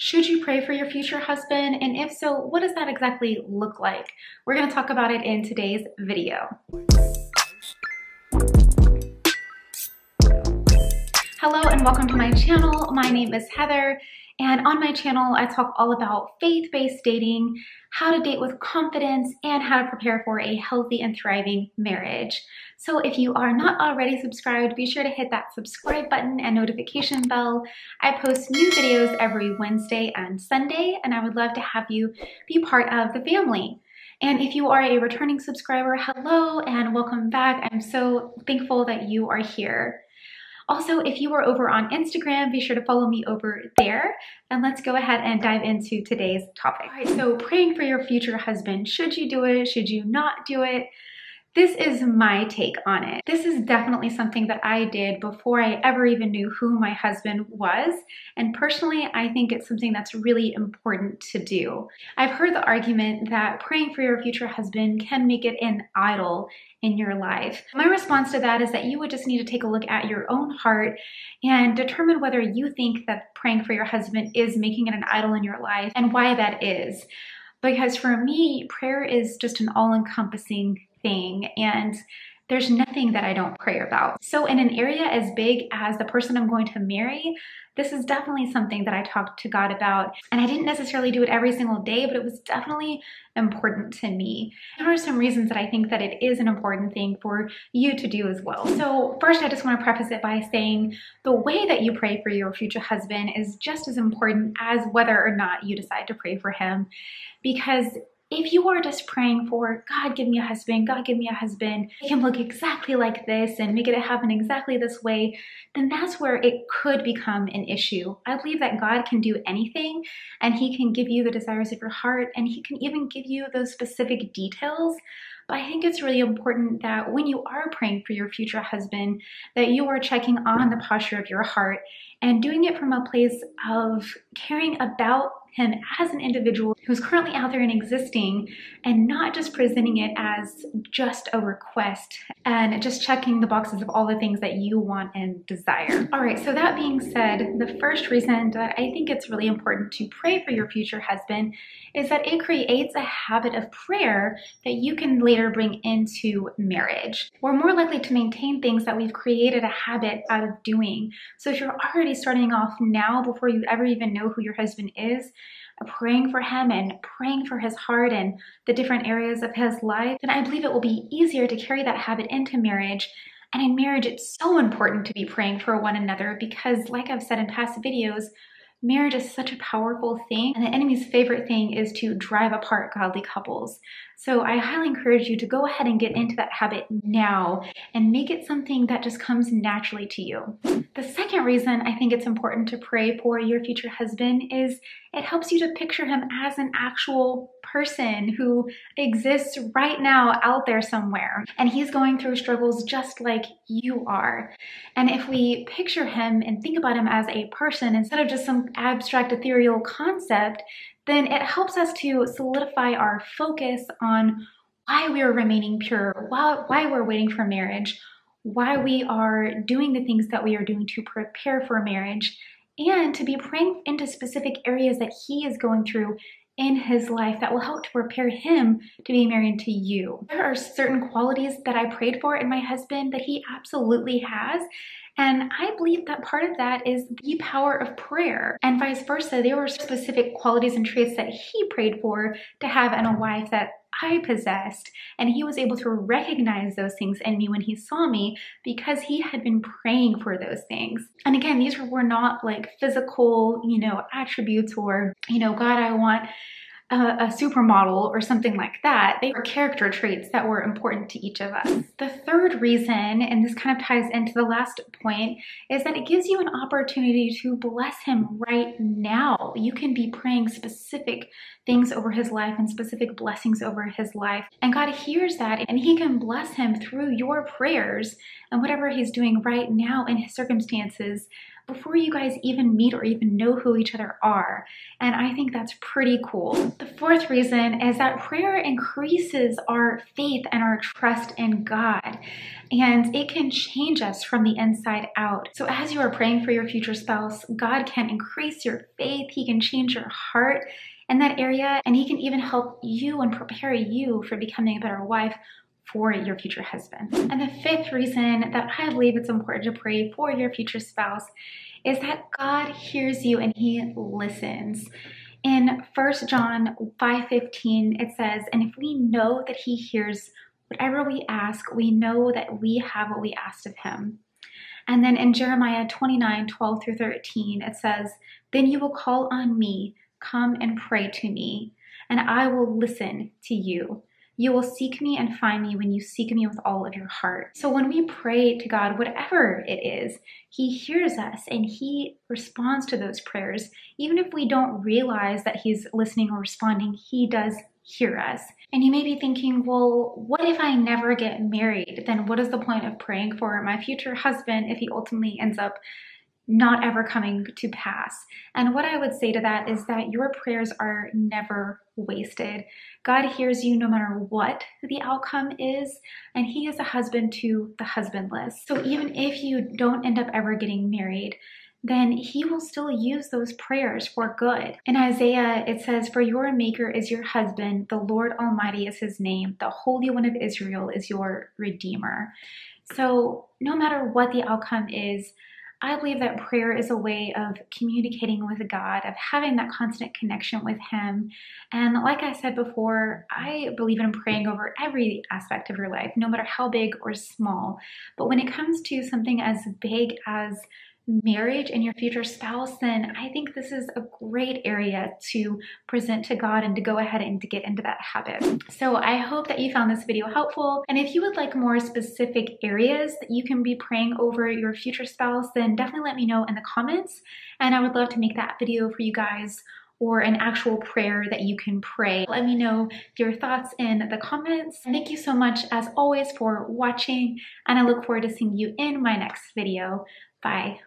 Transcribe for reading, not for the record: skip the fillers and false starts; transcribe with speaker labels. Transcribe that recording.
Speaker 1: Should you pray for your future husband? And if so, what does that exactly look like? We're going to talk about it in today's video. Hello and welcome to my channel. My name is Heather, and on my channel I talk all about faith-based dating, how to date with confidence, and how to prepare for a healthy and thriving marriage. So if you are not already subscribed, be sure to hit that subscribe button and notification bell. I post new videos every Wednesday and Sunday, and I would love to have you be part of the family. And if you are a returning subscriber, hello and welcome back. I'm so thankful that you are here. Also, if you are over on Instagram, be sure to follow me over there. And let's go ahead and dive into today's topic. All right, so praying for your future husband. Should you do it? Should you not do it? This is my take on it. This is definitely something that I did before I ever even knew who my husband was. And personally, I think it's something that's really important to do. I've heard the argument that praying for your future husband can make it an idol in your life. My response to that is that you would just need to take a look at your own heart and determine whether you think that praying for your husband is making it an idol in your life and why that is. Because for me, prayer is just an all-encompassing thing, and there's nothing that I don't pray about. So in an area as big as the person I'm going to marry, this is definitely something that I talk to God about. And I didn't necessarily do it every single day, but it was definitely important to me. There are some reasons that I think that it is an important thing for you to do as well. So first, I just want to preface it by saying the way that you pray for your future husband is just as important as whether or not you decide to pray for him. Because if you are just praying for, God, give me a husband, God, give me a husband, make him look exactly like this and make it happen exactly this way, then that's where it could become an issue. I believe that God can do anything, and he can give you the desires of your heart, and he can even give you those specific details. But I think it's really important that when you are praying for your future husband, that you are checking on the posture of your heart and doing it from a place of caring about him as an individual who's currently out there and existing, and not just presenting it as just a request and just checking the boxes of all the things that you want and desire. All right, so that being said, the first reason that I think it's really important to pray for your future husband is that it creates a habit of prayer that you can later bring into marriage. We're more likely to maintain things that we've created a habit out of doing. So if you're already starting off now before you ever even know who your husband is, praying for him and praying for his heart and the different areas of his life, then I believe it will be easier to carry that habit into marriage. And in marriage, it's so important to be praying for one another because, like I've said in past videos, marriage is such a powerful thing, and the enemy's favorite thing is to drive apart godly couples. So I highly encourage you to go ahead and get into that habit now and make it something that just comes naturally to you. The second reason I think it's important to pray for your future husband is it helps you to picture him as an actual person who exists right now out there somewhere, and he's going through struggles just like you are. And if we picture him and think about him as a person instead of just some abstract ethereal concept, then it helps us to solidify our focus on why we are remaining pure, why we're waiting for marriage, why we are doing the things that we are doing to prepare for marriage, and to be praying into specific areas that he is going through in his life that will help to prepare him to be married to you. There are certain qualities that I prayed for in my husband that he absolutely has, and I believe that part of that is the power of prayer, and vice versa. There were specific qualities and traits that he prayed for to have in a wife that I possessed, and he was able to recognize those things in me when he saw me because he had been praying for those things. And again, these were not like physical, attributes or, God, I want a supermodel or something like that. They were character traits that were important to each of us. The third reason, and this kind of ties into the last point, is that it gives you an opportunity to bless him right now. You can be praying specific things over his life and specific blessings over his life, and God hears that, and he can bless him through your prayers and whatever he's doing right now in his circumstances before you guys even meet or even know who each other are. And I think that's pretty cool. The fourth reason is that prayer increases our faith and our trust in God, and it can change us from the inside out. So as you are praying for your future spouse, God can increase your faith. He can change your heart in that area, and He can even help you and prepare you for becoming a better wife for your future husband. And the fifth reason that I believe it's important to pray for your future spouse is that God hears you and He listens. In 1 John 5:15, it says, "And if we know that He hears whatever we ask, we know that we have what we asked of Him." And then in Jeremiah 29:12 through 13, it says, "Then you will call on me, come and pray to me, and I will listen to you. You will seek me and find me when you seek me with all of your heart." So when we pray to God, whatever it is, He hears us and He responds to those prayers. Even if we don't realize that He's listening or responding, He does hear us. And you may be thinking, well, what if I never get married? Then what is the point of praying for my future husband if he ultimately ends up not ever coming to pass? And what I would say to that is that your prayers are never wasted. God hears you no matter what the outcome is, and He is a husband to the husbandless. So even if you don't end up ever getting married, then He will still use those prayers for good. In Isaiah, it says, "For your Maker is your husband, the Lord Almighty is His name, the Holy One of Israel is your Redeemer." So no matter what the outcome is, I believe that prayer is a way of communicating with God, of having that constant connection with Him. And like I said before, I believe in praying over every aspect of your life, no matter how big or small. But when it comes to something as big as marriage and your future spouse, then I think this is a great area to present to God and to go ahead and to get into that habit. So I hope that you found this video helpful. And if you would like more specific areas that you can be praying over your future spouse, then definitely let me know in the comments. And I would love to make that video for you guys, or an actual prayer that you can pray. Let me know your thoughts in the comments. Thank you so much, as always, for watching, and I look forward to seeing you in my next video. Bye.